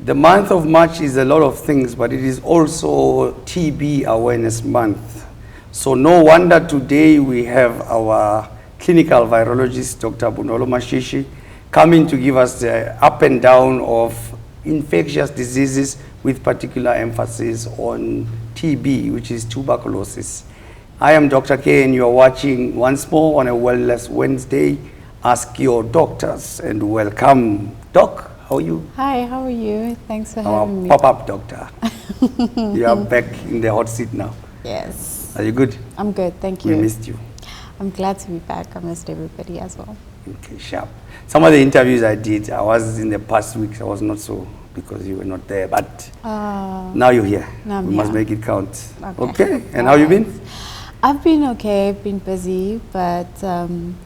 The month of March is a lot of things, but it is also TB Awareness Month. So no wonder today we have our clinical virologist, Dr. Bonolo Mashisi, coming to give us the up and down of infectious diseases with particular emphasis on TB, which is tuberculosis. I am Dr. K, and you are watching once more on a Wellness Wednesday, Ask Your Doctors, and welcome. Doc, how are you? Hi, how are you? Thanks for having me. Pop-up doctor. You are back in the hot seat now. Yes. Are you good? I'm good, thank you. We missed you. I'm glad to be back. I missed everybody as well. Okay, sharp. Some of the interviews I did, I was in the past weeks, I was not so, because you were not there, but now you're here. Now I'm we must here. make it count. Okay. And how you been? I've been okay, I've been busy, but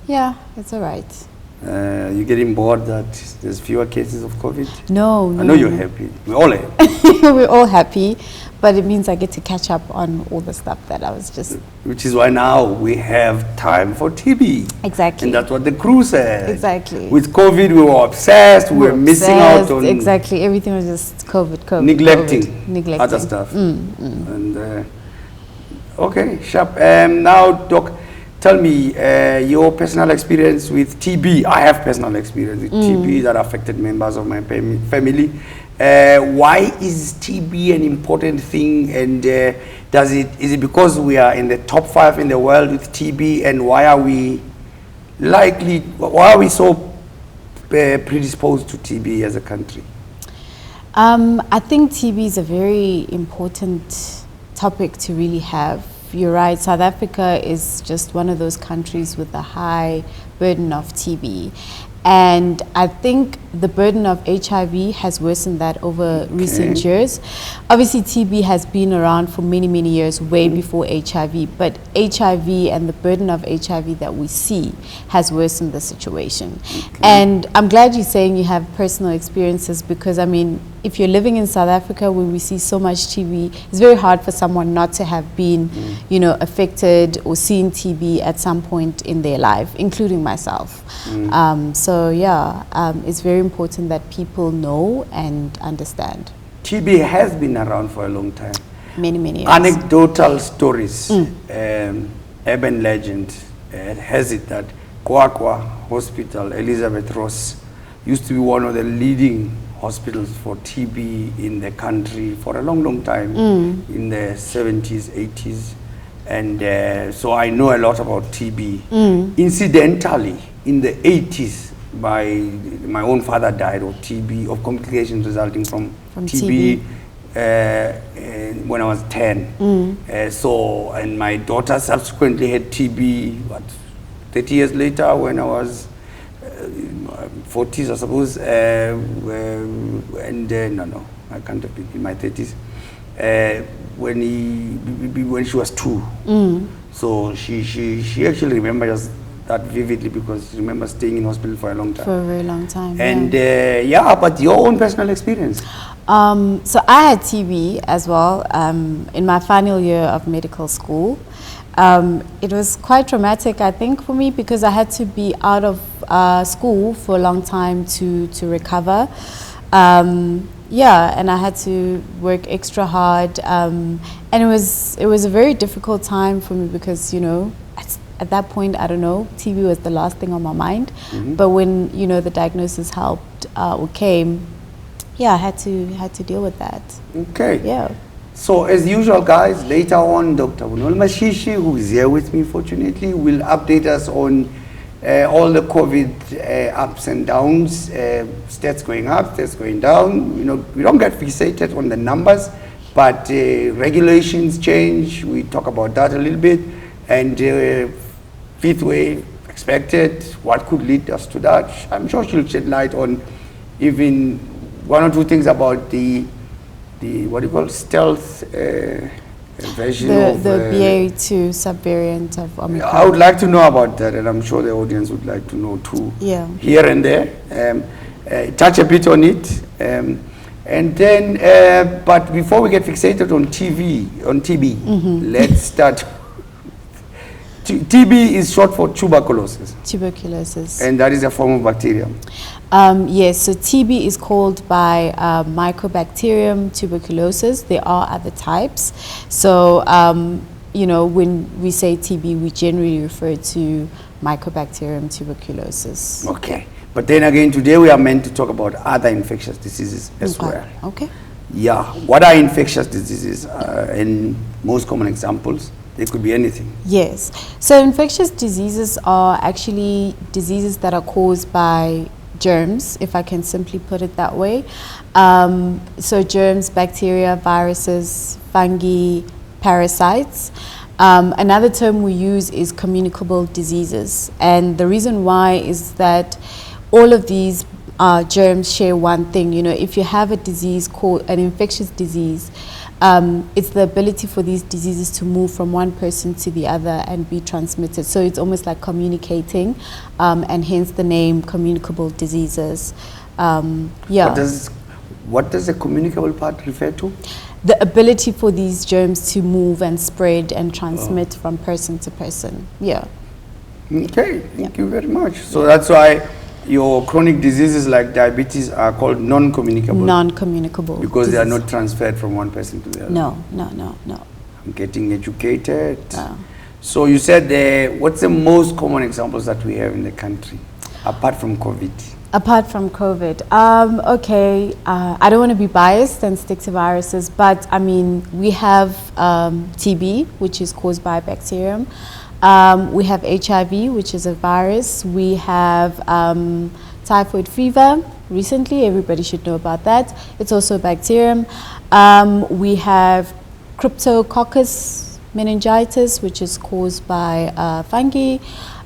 yeah, it's all right. You getting bored that there's fewer cases of COVID? No. I know you're happy. We're all happy. We're all happy, but it means I get to catch up on all the stuff that I was just... Which is why now we have time for TB. Exactly. And that's what the crew said. Exactly. With COVID, we were obsessed. We were missing out on... Exactly. Everything was just COVID. Neglecting other stuff. And okay, sharp. Now, Doc, tell me your personal experience with TB. I have personal experience with TB that affected members of my family. Why is TB an important thing, and is it because we are in the top 5 in the world with TB, and why are we so predisposed to TB as a country? I think TB is a very important topic to really have. You're right, South Africa is just one of those countries with a high burden of TB. And I think the burden of HIV has worsened that over recent years. Obviously, TB has been around for many, many years, way before HIV. But HIV and the burden of HIV that we see has worsened the situation. And I'm glad you're saying you have personal experiences, because, I mean, if you're living in South Africa where we see so much TB, it's very hard for someone not to have been, affected or seen TB at some point in their life, including myself. So yeah, it's very important that people know and understand. TB has been around for a long time. Many, many years. Anecdotal stories, urban legend has it that Kwakwa Hospital, Elizabeth Ross, used to be one of the leading hospitals for TB in the country for a long, long time, in the 70s, 80s. And so I know a lot about TB. Incidentally, in the 80s, my own father died of TB, of complications resulting from TB. When I was 10. And my daughter subsequently had TB, 30 years later when I was 40s, I suppose, no, I can't have been in my 30s, when she was 2. So she actually remembers that vividly, because she remembers staying in hospital for a long time. For a very long time. And but your own personal experience? So I had TB as well in my final year of medical school. It was quite traumatic, I think, for me, because I had to be out of school for a long time to recover. And I had to work extra hard. And it was a very difficult time for me because, at that point, I don't know, TB was the last thing on my mind. But when, the diagnosis helped or came, I had to deal with that. Okay. Yeah. So as usual, guys, later on, Dr. Bonolo Mashisi, who is here with me, fortunately, will update us on all the COVID ups and downs, stats going up, stats going down. We don't get fixated on the numbers, but regulations change. We talk about that a little bit. And fifth wave expected, what could lead us to that? I'm sure she'll shed light on even one or two things about the what do you call stealth version of the BA2 subvariant of Omicron. I would like to know about that, and I'm sure the audience would like to know too. Yeah. Here and there, touch a bit on it, and then. But before we get fixated on TB, let's start. TB is short for tuberculosis. Tuberculosis. And that is a form of bacterium. Yes, so TB is called by Mycobacterium tuberculosis. There are other types. So, you know, when we say TB, we generally refer to Mycobacterium tuberculosis. Okay. But then again, today we are meant to talk about other infectious diseases as well. Okay. Yeah. What are infectious diseases? And most common examples? They could be anything. Yes. So infectious diseases are actually diseases that are caused by germs, if I can simply put it that way. So germs, bacteria, viruses, fungi, parasites. Another term we use is communicable diseases. And the reason why is that all of these germs share one thing. You know, if you have a disease called an infectious disease, it's the ability for these diseases to move from one person to the other and be transmitted. So it's almost like communicating, and hence the name communicable diseases. Yeah. What does the communicable part refer to? The ability for these germs to move and spread and transmit from person to person. Yeah. Okay, thank you very much. So that's why your chronic diseases like diabetes are called non-communicable. Non-communicable. Because disease. they are not transferred from one person to the other. No. I'm getting educated. So you said, what's the most common examples that we have in the country, apart from COVID? Apart from COVID, okay, I don't want to be biased and stick to viruses, but I mean, we have TB, which is caused by a bacterium. We have HIV, which is a virus. We have typhoid fever. Recently, everybody should know about that. It's also a bacterium. We have cryptococcus meningitis, which is caused by fungi.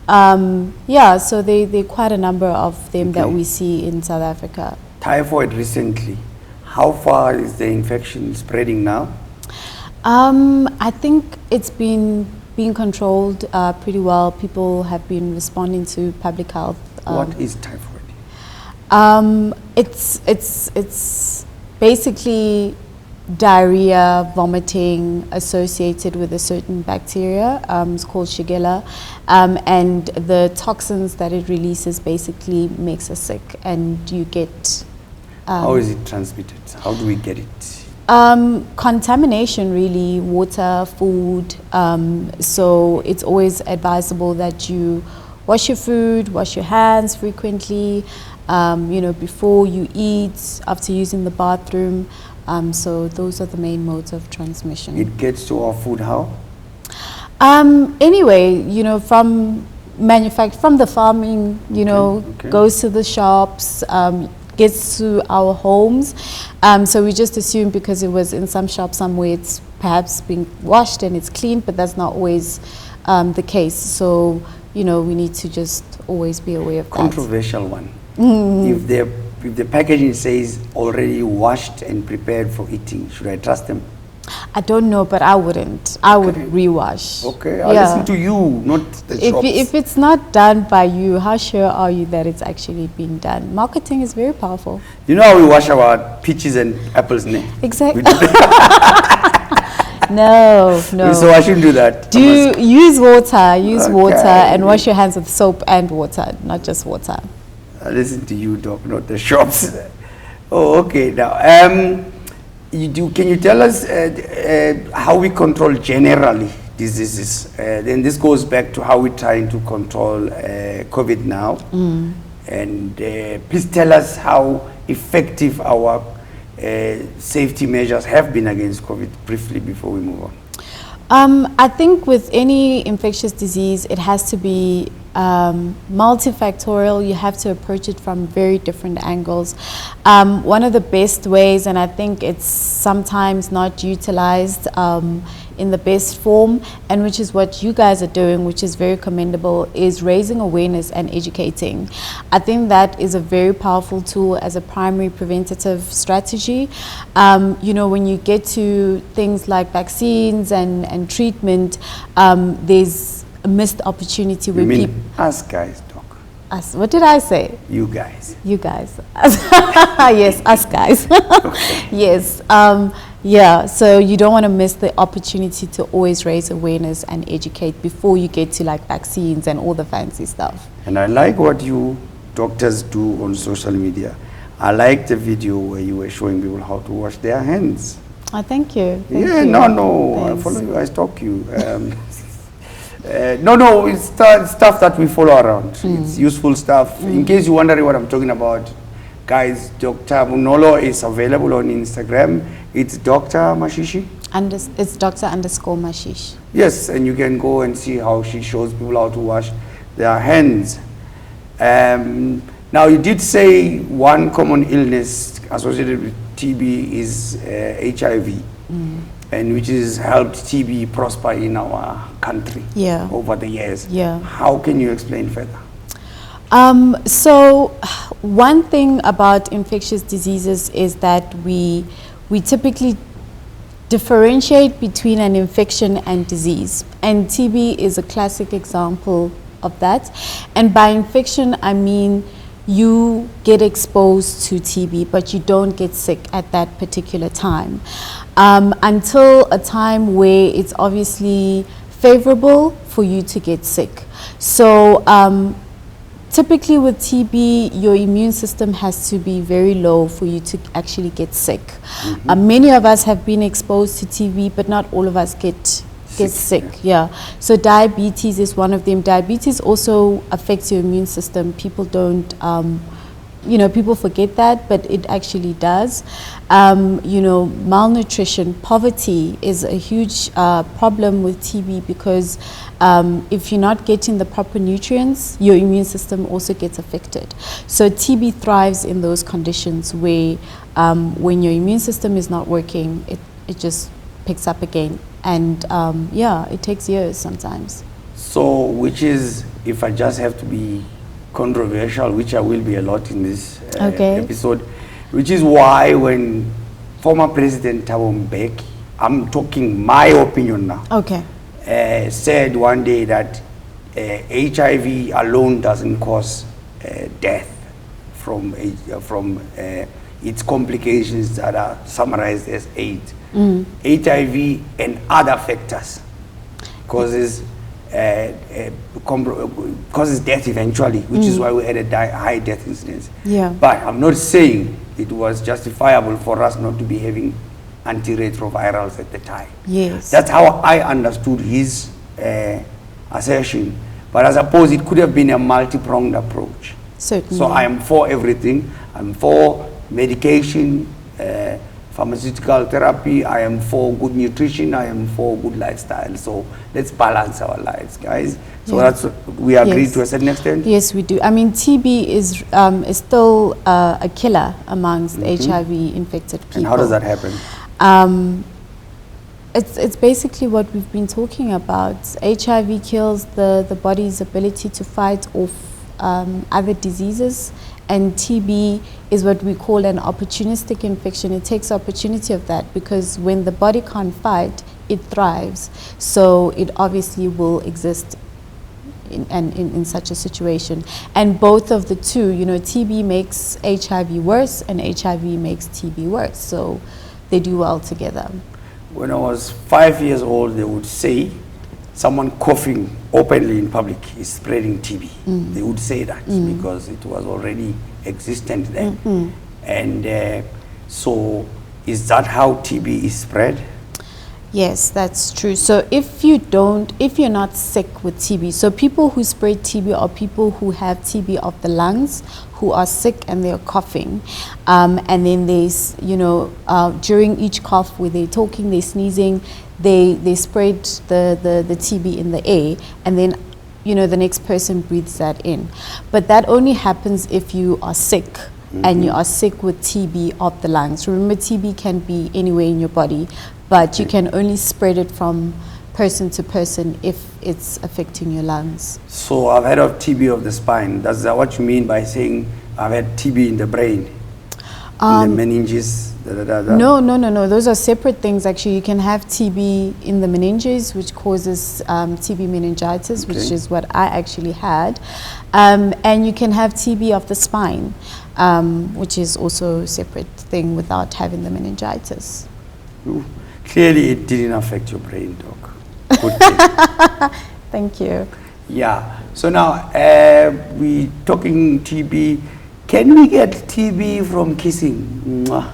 Yeah, so there are quite a number of them that we see in South Africa. Typhoid recently, how far is the infection spreading now? I think it's been being controlled pretty well. People have been responding to public health. What is typhoid? It's basically diarrhea, vomiting associated with a certain bacteria. It's called Shigella, and the toxins that it releases basically makes us sick, and you get. How is it transmitted? How do we get it? Contamination, really, water, food. So it's always advisable that you wash your food, wash your hands frequently. You know, before you eat, after using the bathroom. So those are the main modes of transmission. It gets to our food how? Anyway, you know, from the farming, you know, goes to the shops, gets to our homes. So we just assume because it was in some shop somewhere, it's perhaps being washed and it's clean, but that's not always the case. So, you know, we need to just always be aware of that. Controversial one. If the packaging says already washed and prepared for eating, should I trust them? I don't know, but I wouldn't. I would rewash. Okay, I'll listen to you, not the shops. If it's not done by you, how sure are you that it's actually being done? Marketing is very powerful. You know how we wash our peaches and apples, ne? Exactly. No. So I shouldn't do that. Use water and wash your hands with soap and water, not just water. I listen to you, Doc, not the shops. Oh, okay. Now, can you tell us how we control generally diseases? Then this goes back to how we're trying to control COVID now. And please tell us how effective our safety measures have been against COVID briefly before we move on. I think with any infectious disease, it has to be multifactorial. You have to approach it from very different angles. One of the best ways, and I think it's sometimes not utilized in the best form, and which is what you guys are doing, which is very commendable, is raising awareness and educating. I think that is a very powerful tool as a primary preventative strategy. You know, when you get to things like vaccines and treatment, there's a missed opportunity where people... Us guys, Doc. Us. What did I say? You guys. You guys. Yes, us guys. Yes. Yeah, so you don't want to miss the opportunity to always raise awareness and educate before you get to like vaccines and all the fancy stuff. And I like what you doctors do on social media. I like the video where you were showing people how to wash their hands. Oh, thank you. Thank Yeah, you. no, I Thanks. follow you, I stalk you. No, it's stuff that we follow around. It's useful stuff. In case you're wondering what I'm talking about, guys, Dr. Bonolo is available on Instagram. It's Dr. Mashisi. It's Dr._Mashish. Yes, and you can go and see how she shows people how to wash their hands. Now, you did say one common illness associated with TB is HIV, and which has helped TB prosper in our country over the years. Yeah. How can you explain further? So one thing about infectious diseases is that we typically differentiate between an infection and disease, and TB is a classic example of that. And by infection, I mean you get exposed to TB, but you don't get sick at that particular time until a time where it's obviously favorable for you to get sick. So typically with TB, your immune system has to be very low for you to actually get sick. Many of us have been exposed to TB, but not all of us get sick. Yeah. So diabetes is one of them. Diabetes also affects your immune system. People don't, people forget that, but it actually does. Malnutrition, poverty is a huge problem with TB because if you're not getting the proper nutrients, your immune system also gets affected. So TB thrives in those conditions where when your immune system is not working, it just picks up again. And it takes years sometimes. So, which is, if I just have to be controversial, which I will be a lot in this episode, which is why when former President Thabo Mbeki, I'm talking my opinion now, said one day that HIV alone doesn't cause death from its complications that are summarized as AIDS. HIV and other factors causes death eventually, which is why we had a high death incidence. But I'm not saying it was justifiable for us not to be having antiretrovirals at the time. That's how I understood his assertion. But I suppose it could have been a multi-pronged approach. Certainly. So I am for everything. I'm for medication, pharmaceutical therapy. I am for good nutrition. I am for good lifestyle. So let's balance our lives, guys. So that's we agree to a certain extent. Yes, we do. I mean, TB is still a killer amongst HIV-infected people. And how does that happen? It's basically what we've been talking about. HIV kills the body's ability to fight off other diseases. And TB is what we call an opportunistic infection. It takes opportunity of that because when the body can't fight, it thrives. So it obviously will exist in such a situation. And both of the two, TB makes HIV worse and HIV makes TB worse. So they do well together. When I was 5 years old, they would say someone coughing openly in public is spreading TB. They would say that because it was already existent then. And so is that how TB is spread? Yes, that's true. So if you're not sick with TB, so people who spread TB are people who have TB of the lungs, who are sick and they're coughing. And then during each cough where they're talking, they're sneezing, they spread the TB in the air, and then the next person breathes that in. But that only happens if you are sick and you are sick with TB of the lungs. Remember, TB can be anywhere in your body, but you can only spread it from person to person if it's affecting your lungs. So I've heard of TB of the spine. That's what you mean by saying I've had TB in the brain? In the meninges? No. Those are separate things, actually. You can have TB in the meninges, which causes TB meningitis, which is what I actually had. And you can have TB of the spine, which is also a separate thing without having the meningitis. Ooh, clearly, it didn't affect your brain, doc. Good thing. Thank you. Yeah. So now we talking TB. Can we get TB from kissing? Mwah.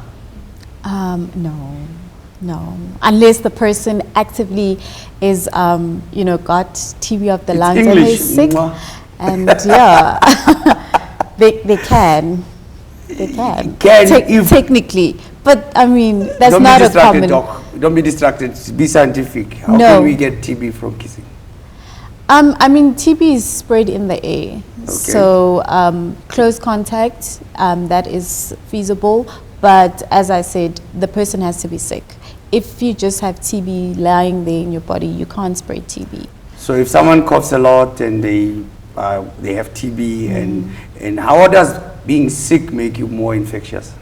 No. Unless the person actively is, got TB of the lungs and English. is sick. Mwah. And yeah, they can. They can. Technically. But I mean, that's Don't not be a distracted, common. doc. Don't be distracted. Be scientific. How No. can we get TB from kissing? I mean, TB is spread in the air. Okay. So close contact, that is feasible. But as I said, the person has to be sick. If you just have TB lying there in your body, you can't spread TB. So if someone coughs a lot and they have TB, and how does being sick make you more infectious?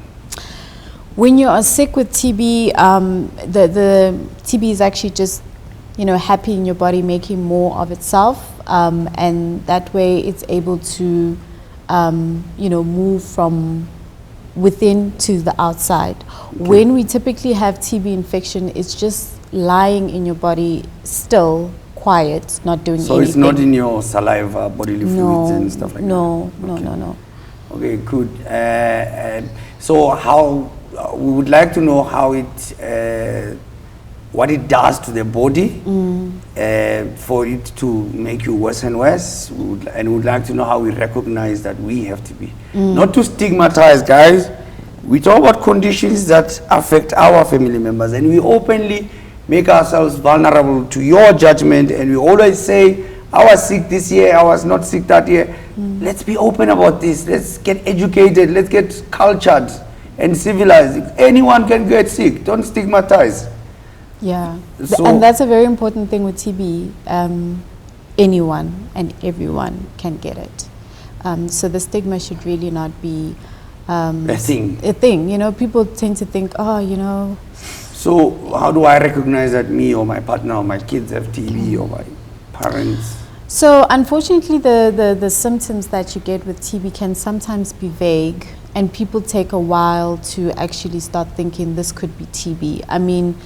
When you are sick with TB, the TB is actually just, happy in your body, making more of itself, and that way it's able to, move from within to the outside. Okay. When we typically have TB infection, it's just lying in your body still, quiet, not doing anything. So it's not in your saliva, bodily fluids and stuff like that? No. Okay, good. So how, we would like to know how it, what it does to the body for it to make you worse and worse. We would like to know how we recognize that we have TB. Not to stigmatize, guys. We talk about conditions that affect our family members, and we openly make ourselves vulnerable to your judgment, and we always say, I was sick this year, I was not sick that year. Let's be open about this. Let's get educated. Let's get cultured and civilized. Anyone can get sick. Don't stigmatize. Yeah, and that's a very important thing with TB. Anyone and everyone can get it. So the stigma should really not be a thing. People tend to think, So how do I recognize that me or my partner or my kids have TB or my parents? So unfortunately, the symptoms that you get with TB can sometimes be vague, and people take a while to actually start thinking this could be TB. I mean,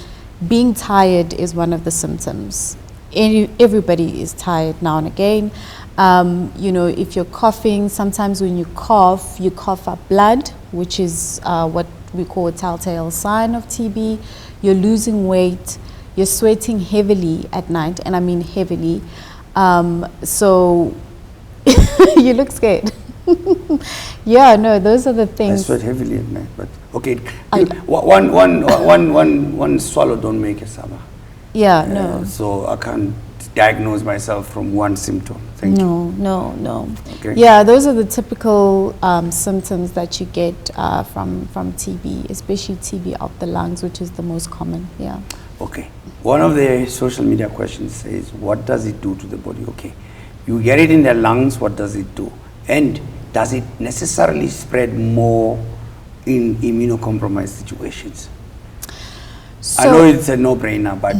being tired is one of the symptoms. Everybody is tired now and again. If you're coughing, sometimes when you cough up blood, which is what we call a telltale sign of TB. You're losing weight, you're sweating heavily at night, and I mean heavily. So you look scared. Yeah, no, those are the things. I sweat heavily at night, but okay. One swallow don't make a summer. Yeah, no. So I can't diagnose myself from one symptom. Thank you. No. Okay. Yeah, those are the typical symptoms that you get from TB, especially TB of the lungs, which is the most common. Yeah. Okay. One of the social media questions says, what does it do to the body? Okay. You get it in the lungs, what does it do? And does it necessarily spread more in immunocompromised situations? So I know it's a no-brainer, but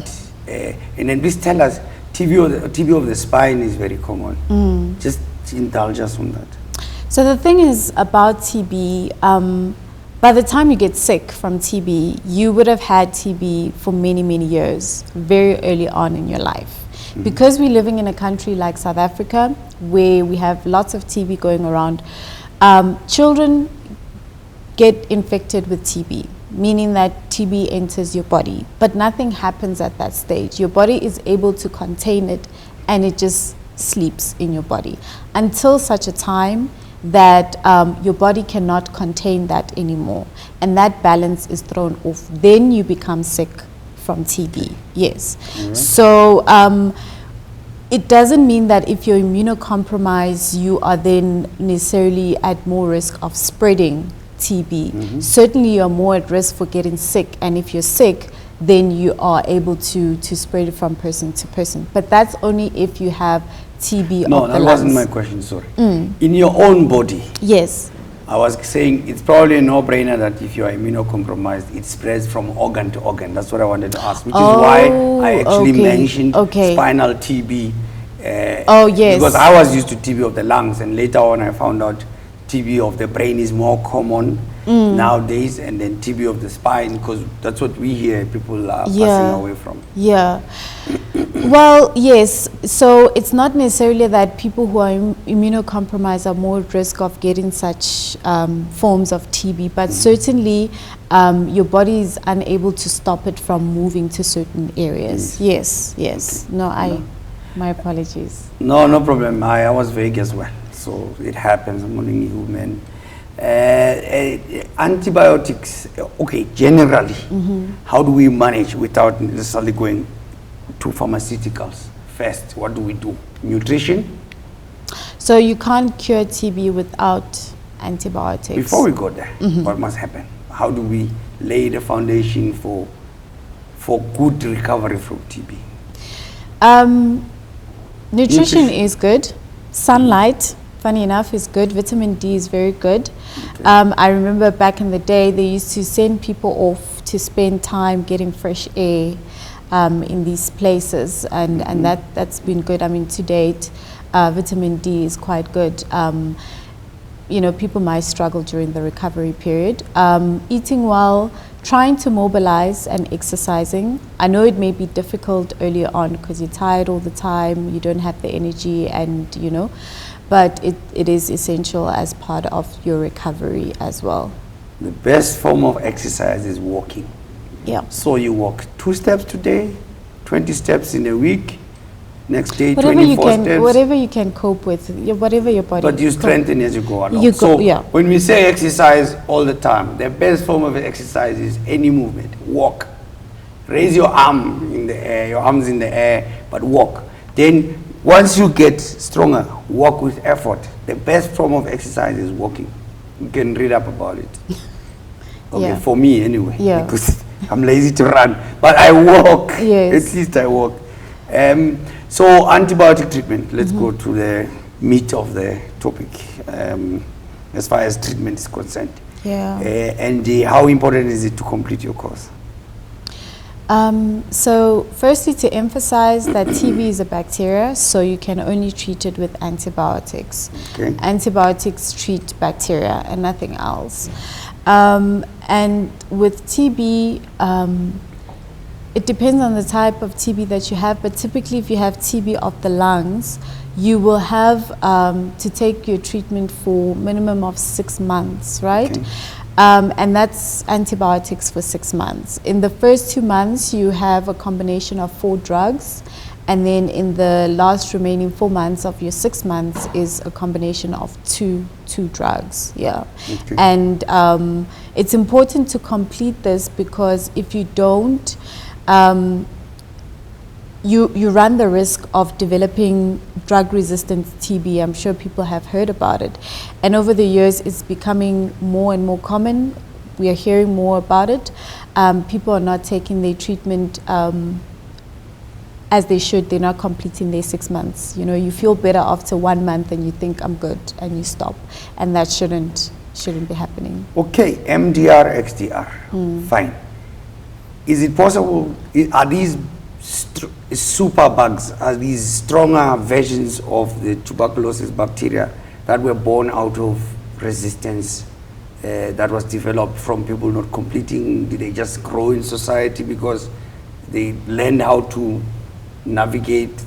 and then please tell us, TB of the spine is very common. Just indulge us on that. So the thing is about TB, by the time you get sick from TB, you would have had TB for many, many years, very early on in your life. Because we're living in a country like South Africa, where we have lots of TB going around, children get infected with TB, meaning that TB enters your body, but nothing happens at that stage. Your body is able to contain it, and it just sleeps in your body until such a time that your body cannot contain that anymore, and that balance is thrown off. Then you become sick from TB. Yes. So it doesn't mean that if you're immunocompromised, you are then necessarily at more risk of spreading TB. Certainly you're more at risk for getting sick, and if you're sick, then you are able to spread it from person to person. But that's only if you have TB of the lungs. No, that wasn't my question, sorry. In your own body. Yes. I was saying it's probably a no-brainer that if you are immunocompromised, it spreads from organ to organ. That's what I wanted to ask, which is why I actually mentioned spinal TB. Yes. Because I was used to TB of the lungs, and later on I found out TB of the brain is more common. nowadays, and then TB of the spine, because that's what we hear people are passing away from. Yeah. Well, yes. So it's not necessarily that people who are immunocompromised are more at risk of getting such forms of TB, but certainly your body is unable to stop it from moving to certain areas. Yes. Okay. No, my apologies. No problem. I was vague as well, so it happens among human. Antibiotics, okay, generally, how do we manage without necessarily going to pharmaceuticals? First, what do we do? Nutrition? So you can't cure TB without antibiotics. Before we go there, what must happen? How do we lay the foundation for good recovery from TB? Nutrition is good. Sunlight, funny enough, is good. Vitamin D is very good. Okay. I remember back in the day, they used to send people off to spend time getting fresh air in these places, and that's been good. I mean, to date, vitamin D is quite good. You know, people might struggle during the recovery period. Eating well, trying to mobilize and exercising. I know it may be difficult earlier on because you're tired all the time, you don't have the energy, and you know, but it is essential as part of your recovery as well. The best form of exercise is walking. Yeah. So you walk 2 steps today, 20 steps in a week, next day whatever 24 steps. Whatever you can cope with, whatever your body. But you strengthen as you go along. So when we say exercise all the time, the best form of exercise is any movement. Walk. Raise your arm in the air, your arms in the air, but walk. Then once you get stronger, walk with effort. The best form of exercise is walking. You can read up about it. Okay, for me anyway, because I'm lazy to run, but I walk. Yes. At least I walk. So antibiotic treatment, let's go to the meat of the topic, as far as treatment is concerned. And how important is it to complete your course? So firstly, to emphasize that TB is a bacteria, so you can only treat it with antibiotics. Okay. Antibiotics treat bacteria and nothing else. And with TB, it depends on the type of TB that you have, but typically if you have TB of the lungs, you will have to take your treatment for minimum of 6 months, right? Okay. And that's antibiotics for 6 months. In the first 2 months, you have a combination of 4 drugs, and then in the last remaining 4 months of your 6 months is a combination of two drugs. Okay. And it's important to complete this, because if you don't, you run the risk of developing drug-resistant TB. I'm sure people have heard about it. And over the years, it's becoming more and more common. We are hearing more about it. People are not taking their treatment as they should. They're not completing their 6 months. You know, you feel better after 1 month and you think I'm good, and you stop. And that shouldn't be happening. Okay, MDR, XDR, fine. Is it possible, are these superbugs, are these stronger versions of the tuberculosis bacteria that were born out of resistance that was developed from people not completing? Did they just grow in society because they learned how to navigate?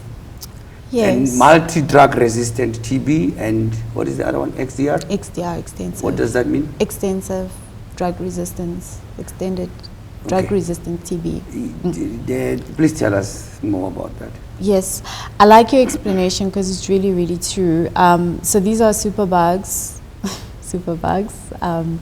Yes. And multi-drug resistant TB, and what is the other one? XDR? XDR, extensive. What does that mean? Extensive drug resistance, extended drug-resistant TB. Please tell us more about that. Yes, I like your explanation because it's really, really true. So these are superbugs. Superbugs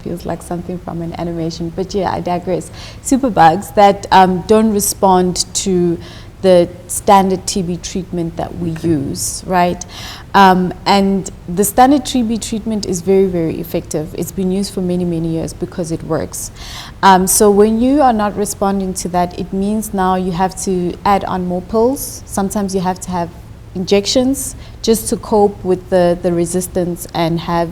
feels like something from an animation, but yeah, I digress. Superbugs that don't respond to the standard TB treatment that we use, right? And the standard TB treatment is very, very effective. It's been used for many, many years because it works. So when you are not responding to that, it means now you have to add on more pills. Sometimes you have to have injections just to cope with the resistance and have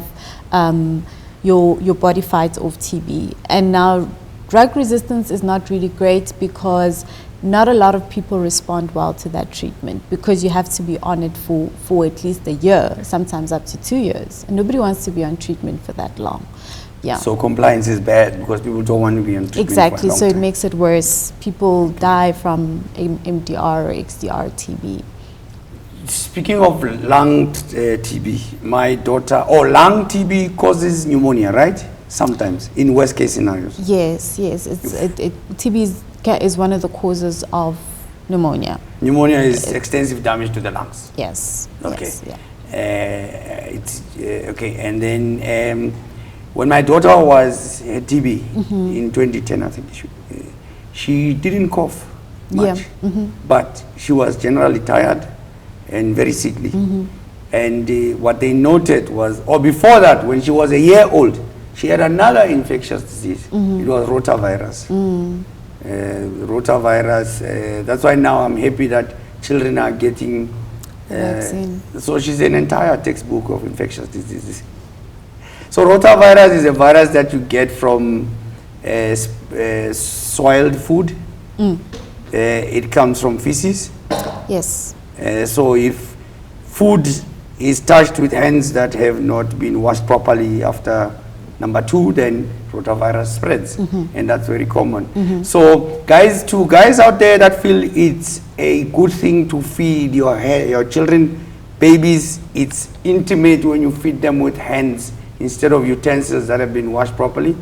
your body fight off TB. And now drug resistance is not really great because not a lot of people respond well to that treatment, because you have to be on it for at least a year, sometimes up to 2 years. And nobody wants to be on treatment for that long. Yeah. So compliance is bad because people don't want to be on treatment Exactly. for a long So it time. makes it worse. People die from MDR or XDR TB. Speaking of lung TB, my daughter, lung TB causes pneumonia, right? Sometimes, in worst case scenarios. Yes, yes. TB is one of the causes of pneumonia. Pneumonia is extensive damage to the lungs. Yes. Okay. Yes, yeah. Okay, and then when my daughter was TB in 2010, I think she didn't cough much, but she was generally tired and very sickly. And what they noted was, or before that, when she was a year old, she had another infectious disease. It was rotavirus. Rotavirus. That's why now I'm happy that children are getting Vaccine. so she's an entire textbook of infectious diseases. So rotavirus is a virus that you get from soiled food. It comes from feces. Yes. So if food is touched with hands that have not been washed properly after number 2, then rotavirus spreads, and that's very common. So guys out there that feel it's a good thing to feed your children, babies, it's intimate when you feed them with hands instead of utensils that have been washed properly,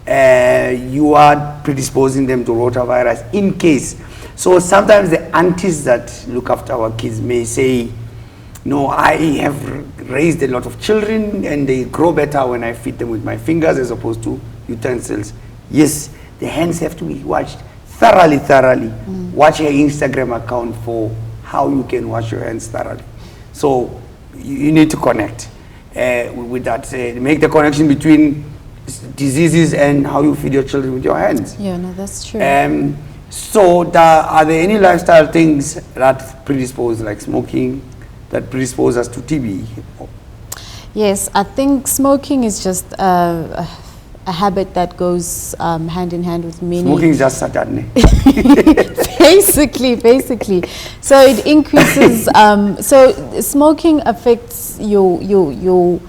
you are predisposing them to rotavirus in case. So sometimes the aunties that look after our kids may say, no, I have raised a lot of children and they grow better when I feed them with my fingers as opposed to utensils. Yes, the hands have to be washed thoroughly. Watch your Instagram account for how you can wash your hands thoroughly. So you need to connect with that. Make the connection between diseases and how you feed your children with your hands. Yeah, no, that's true. So are there any lifestyle things that predispose, like smoking, that predispose us to TB? Yes, I think smoking is just a habit that goes hand in hand with many. Smoking is just Saturday. basically. So it increases. So smoking affects your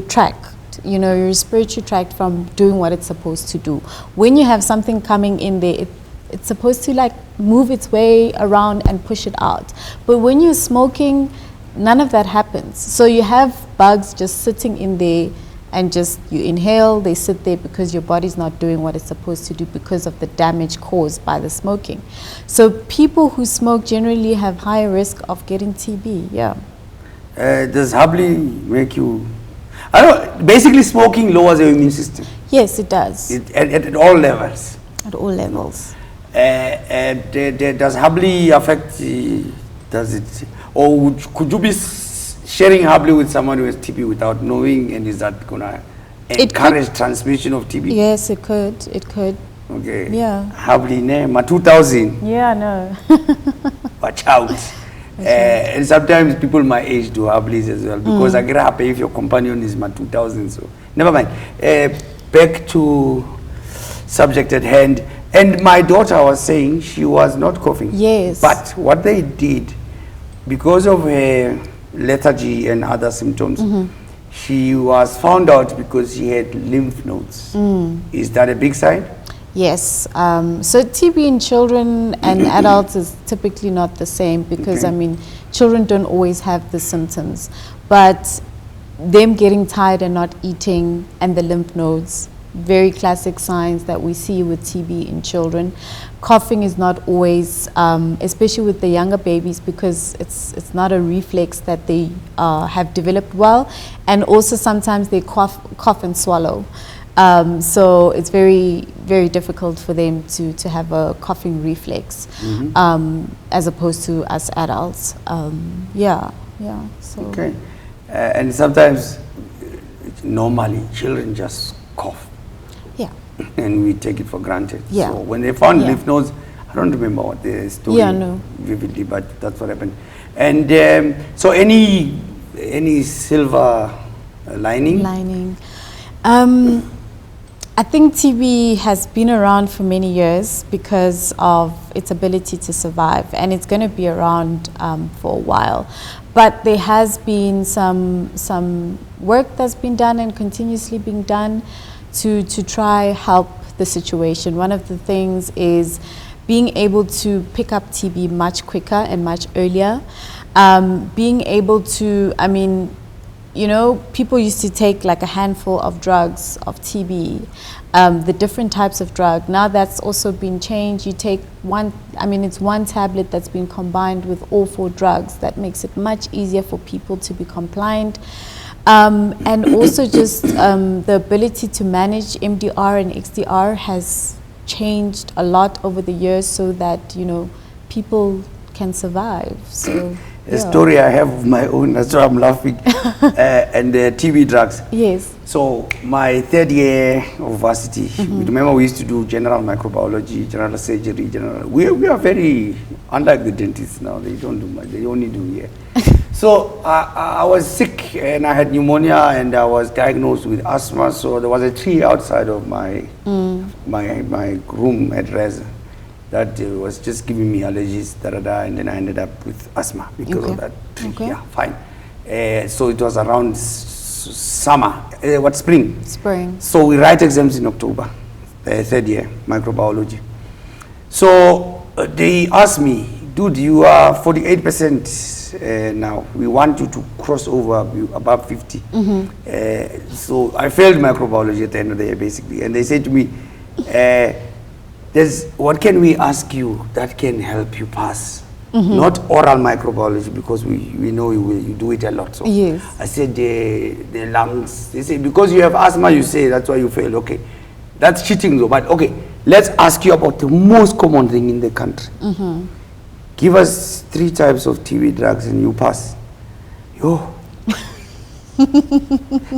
tract. You know, your respiratory tract from doing what it's supposed to do. When you have something coming in there, it's supposed to like move its way around and push it out. But when you're smoking, none of that happens. So you have bugs just sitting in there and just you inhale, they sit there because your body's not doing what it's supposed to do because of the damage caused by the smoking. So people who smoke generally have higher risk of getting TB, yeah. Does Habli make you... I don't know, basically smoking lowers your immune system. Yes, it does. At all levels. At all levels. Does Habli affect, does it, or could you be sharing Habli with someone who has TB without knowing, and is that going to encourage transmission of TB? Yes, it could. It could. Okay. Yeah. Habli, ma 2000. Yeah, no. Watch out. And sometimes people my age do Hablis as well, because I get happy if your companion is my 2000. So never mind. Back to subject at hand. And my daughter was saying she was not coughing. Yes. But what they did, because of her lethargy and other symptoms, she was found out because she had lymph nodes. Is that a big sign? Yes. So TB in children and adults is typically not the same because, I mean, children don't always have the symptoms. But them getting tired and not eating and the lymph nodes, very classic signs that we see with TB in children. Coughing is not always, especially with the younger babies, because it's not a reflex that they have developed well. And also sometimes they cough and swallow. So it's very, very difficult for them to have a coughing reflex, as opposed to us adults. Yeah. So. Okay. And sometimes, normally, children just cough. Yeah. And we take it for granted. Yeah. So when they found lymph nodes, I don't remember what the story vividly, but that's what happened. And so any silver lining? I think TB has been around for many years because of its ability to survive, and it's going to be around for a while. But there has been some work that's been done and continuously being done to try help the situation. One of the things is being able to pick up TB much quicker and much earlier. Being able to, I mean, you know, people used to take like a handful of drugs of TB, the different types of drug. Now that's also been changed. You take one, I mean, it's one tablet that's been combined with all 4 drugs. That makes it much easier for people to be compliant. And also just the ability to manage MDR and XDR has changed a lot over the years so that, you know, people can survive. So a story I have of my own, that's why I'm laughing, and the TB drugs. Yes. So my 3rd year of varsity, remember we used to do general microbiology, general surgery, we are very, unlike the dentists now, they don't do much, they only do here. So I was sick and I had pneumonia and I was diagnosed with asthma, so there was a tree outside of my my room at Reza that was just giving me allergies, and then I ended up with asthma because of that tree. Okay. Yeah, fine. So it was around summer, spring. Spring. So we write exams in October, 3rd year, microbiology. So they asked me, dude, you are 48% now. We want you to cross over above 50. So I failed microbiology at the end of the year, basically. And they said to me, what can we ask you that can help you pass? Not oral microbiology, because we know you do it a lot. So yes. I said the lungs. They say because you have asthma, you say that's why you fail. Okay, that's cheating though. But okay, let's ask you about the most common thing in the country. Give us 3 types of TB drugs and you pass. Yo,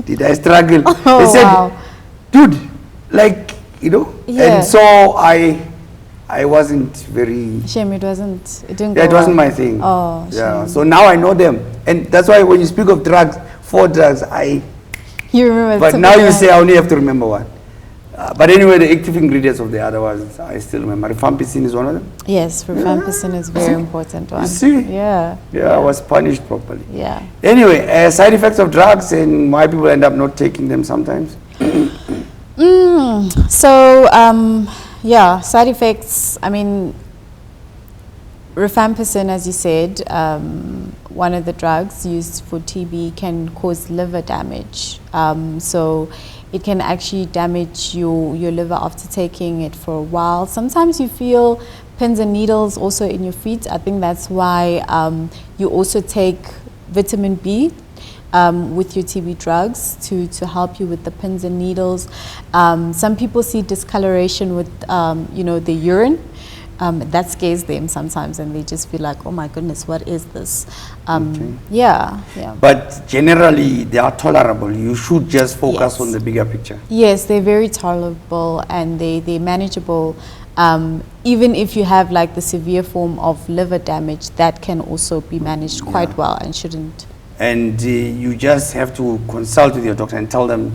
did I struggle? Oh, they said, wow. Dude, like, you know. Yeah. And so I wasn't very. Shame it didn't Yeah, go it wasn't well. my thing. Oh, yeah. shame. So now I know them, and that's why when you speak of drugs, 4 drugs, You remember. But now you say I only have to remember one. But anyway, the active ingredients of the other ones, I still remember. Rifampicin is one of them. Yes, rifampicin is very important one. You see? Yeah. Yeah, I was punished properly. Yeah. Anyway, side effects of drugs and why people end up not taking them sometimes. So, yeah, side effects, I mean, rifampicin, as you said, one of the drugs used for TB can cause liver damage. So it can actually damage your liver after taking it for a while. Sometimes you feel pins and needles also in your feet. I think that's why you also take vitamin B with your TB drugs to help you with the pins and needles. Some people see discoloration with you know, the urine. That scares them sometimes, and they just feel like, oh my goodness, what is this? Okay. Yeah. But generally, they are tolerable. You should just focus Yes. on the bigger picture. Yes, they're very tolerable and they're manageable. Even if you have like the severe form of liver damage, that can also be managed quite well and shouldn't. And you just have to consult with your doctor and tell them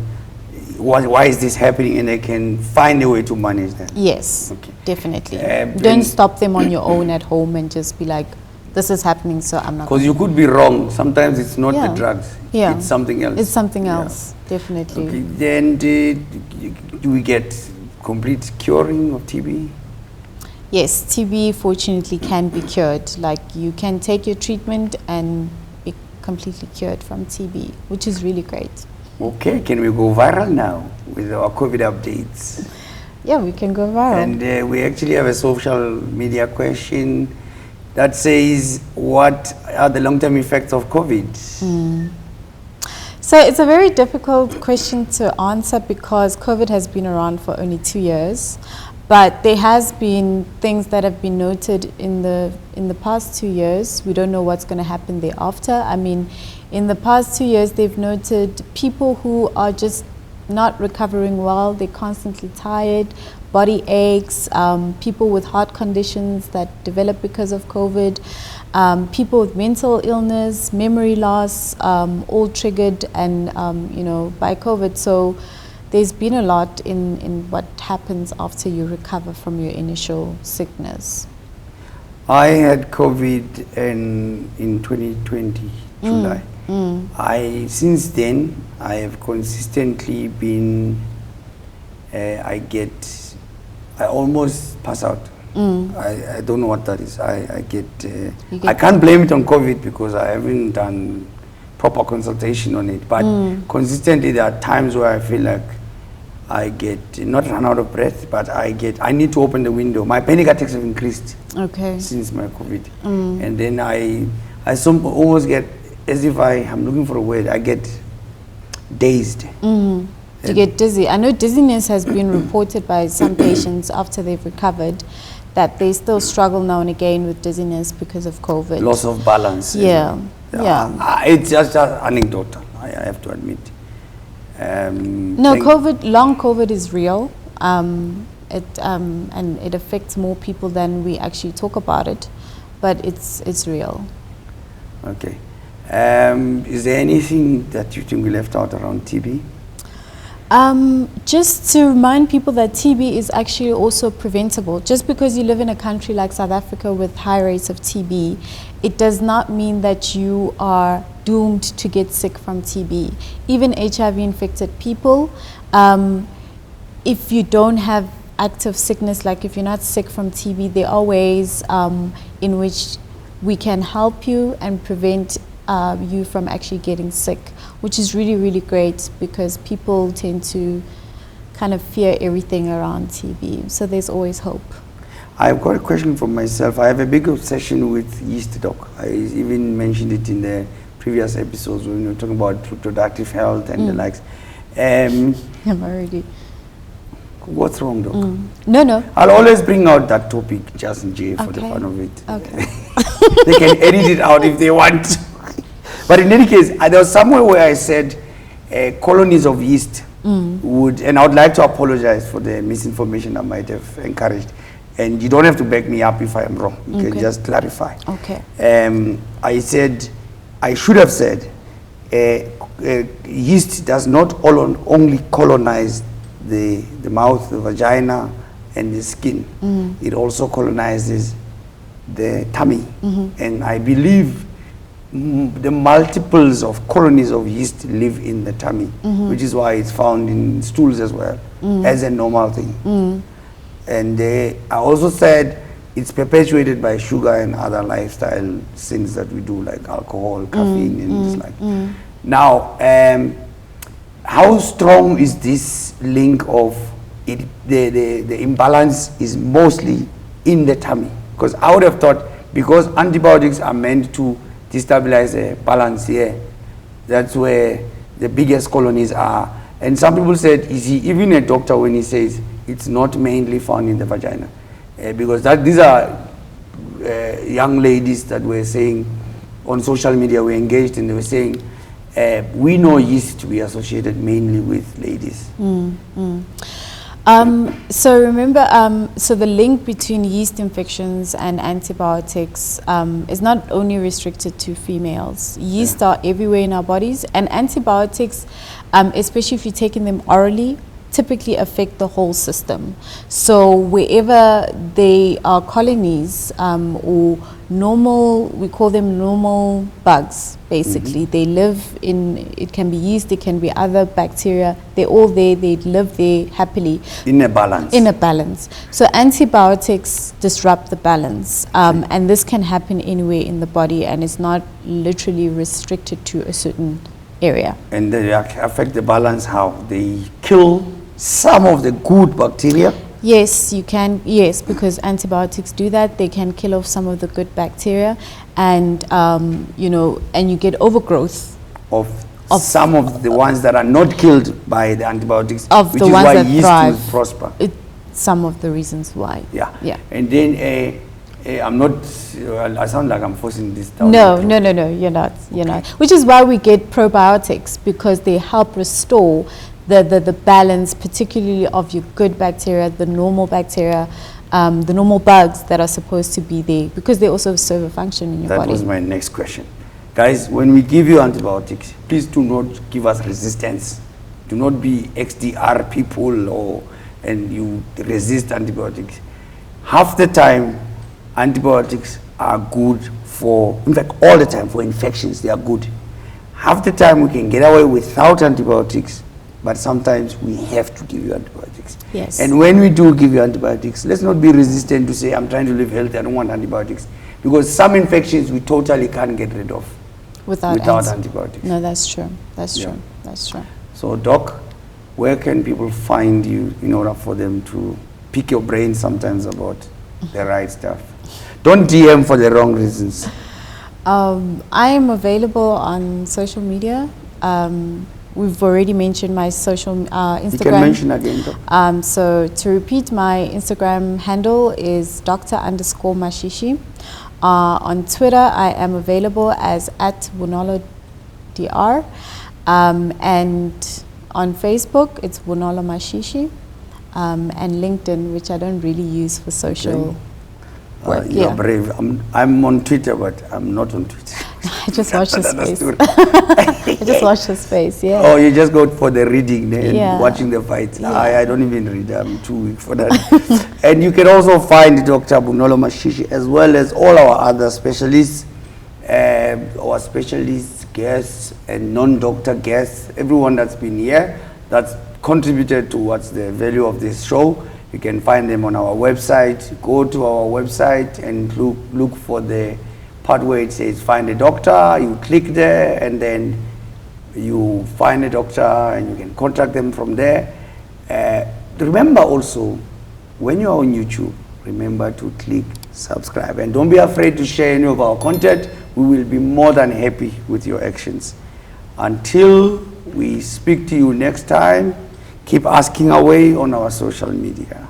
why is this happening, and they can find a way to manage that. Yes, Okay. definitely. Don't Don't stop them on your own at home and just be like, this is happening, so I'm not. Because you could be wrong. Sometimes it's not Yeah. the drugs. Yeah. It's something else. It's something Yeah. else, definitely. Okay. Then do we get complete curing of TB? Yes, TB fortunately can be cured. Like you can take your treatment and be completely cured from TB, which is really great. Okay, can we go viral now with our COVID updates? Yeah, we can go viral. And we actually have a social media question that says, what are the long-term effects of COVID? So it's a very difficult question to answer because COVID has been around for only 2 years, but there has been things that have been noted in the past 2 years. We don't know what's going to happen thereafter. I mean, in the past 2 years, they've noted people who are just not recovering well. They're constantly tired, body aches, people with heart conditions that develop because of COVID, people with mental illness, memory loss, all triggered and you know, by COVID. So there's been a lot in what happens after you recover from your initial sickness. I had COVID in 2020, July. Since then, I have consistently been, I almost pass out. I don't know what that is. I can't blame it on COVID because I haven't done proper consultation on it. But consistently, there are times where I feel like I get not run out of breath, but I need to open the window. My panic attacks have increased since my COVID, and then I almost get, as if I'm looking for a word, I get dazed. You get dizzy. I know dizziness has been reported by some patients after they've recovered, that they still struggle now and again with dizziness because of COVID. Loss of balance. Yeah. It's just anecdotal, I have to admit. No, long COVID is real. And it affects more people than we actually talk about it, but it's real. Okay. Is there anything that you think we left out around TB? Just to remind people that TB is actually also preventable. Just because you live in a country like South Africa with high rates of TB, it does not mean that you are doomed to get sick from TB. Even HIV infected people, if you don't have active sickness, like if you're not sick from TB, there are ways in which we can help you and prevent you from actually getting sick, which is really, really great because people tend to kind of fear everything around TB. So there's always hope. I've got a question for myself. I have a big obsession with yeast, doc. I even mentioned it in the previous episodes when we were talking about reproductive health and the likes. I'm already. What's wrong, doc? No. I'll always bring out that topic just in J for the fun of it. Okay. They can edit it out if they want. But in any case, there was somewhere where I said colonies of yeast would, and I would like to apologize for the misinformation I might have encouraged. And you don't have to back me up if I am wrong. You can just clarify. Okay. I should have said, yeast does not only colonize the mouth, the vagina, and the skin. It also colonizes the tummy. And I believe the multiples of colonies of yeast live in the tummy, which is why it's found in stools as well, as a normal thing. And I also said it's perpetuated by sugar and other lifestyle sins that we do, like alcohol, caffeine, and this like. Now, how strong is this link of it? The imbalance is mostly in the tummy, because I would have thought because antibiotics are meant to destabilize the balance here, that's where the biggest colonies are. And some people said, is he even a doctor when he says it's not mainly found in the vagina? Because these are young ladies that were saying on social media, we engaged, and they were saying, we know yeast to be associated mainly with ladies. So remember, so the link between yeast infections and antibiotics is not only restricted to females. Yeast are everywhere in our bodies, and antibiotics, especially if you're taking them orally, typically affect the whole system. So wherever they are colonies or normal, we call them normal bugs, basically. They live in, it can be yeast, it can be other bacteria. They're all there, they live there happily. In a balance. In a balance. So antibiotics disrupt the balance. And this can happen anywhere in the body, and it's not literally restricted to a certain area. And they affect the balance how? They kill some of the good bacteria? Yes, you can. Yes, because antibiotics do that. They can kill off some of the good bacteria, and you know, and you get overgrowth of some of the ones that are not killed by the antibiotics, of which the is ones why that yeast thrive. will prosper. Some of the reasons why. Yeah. Yeah. And then I'm not. I sound like I'm forcing this down. No. You're not. You're not. Which is why we get probiotics, because they help restore the balance, particularly of your good bacteria, the normal bacteria, the normal bugs that are supposed to be there, because they also serve a function in your body. That was my next question. Guys, when we give you antibiotics, please do not give us resistance. Do not be XDR people and you resist antibiotics. Half the time, antibiotics are good for, in fact, all the time for infections, they are good. half the time we can get away without antibiotics, but sometimes we have to give you antibiotics. Yes. And when we do give you antibiotics, let's not be resistant to say, I'm trying to live healthy, I don't want antibiotics. Because some infections we totally can't get rid of Without antibiotics. No, that's true. That's true. That's true. So, Doc, where can people find you in order for them to pick your brain sometimes about the right stuff? Don't DM for the wrong reasons. I am available on social media. We've already mentioned my social Instagram. You can mention again, Doc. So to repeat, my Instagram handle is Dr_Mashisi. On Twitter, I am available as @BonoloDr. And on Facebook, it's Bonolo Mashisi. And LinkedIn, which I don't really use for social work. You're brave. I'm on Twitter, but I'm not on Twitter. I just watch the space. I just watch the space, yeah. Oh, you just go for the reading and watching the fights. Yeah. I don't even read. I'm too weak for that. And you can also find Dr. Bonolo Mashisi as well as all our other specialists, our specialists, guests, and non-doctor guests, everyone that's been here, that's contributed towards the value of this show. You can find them on our website. Go to our website and look for the part where it says find a doctor. You click there and then you find a doctor and you can contact them from there. Remember also, when you're on YouTube, remember to click subscribe and don't be afraid to share any of our content. We will be more than happy with your actions. Until we speak to you next time, keep asking away on our social media.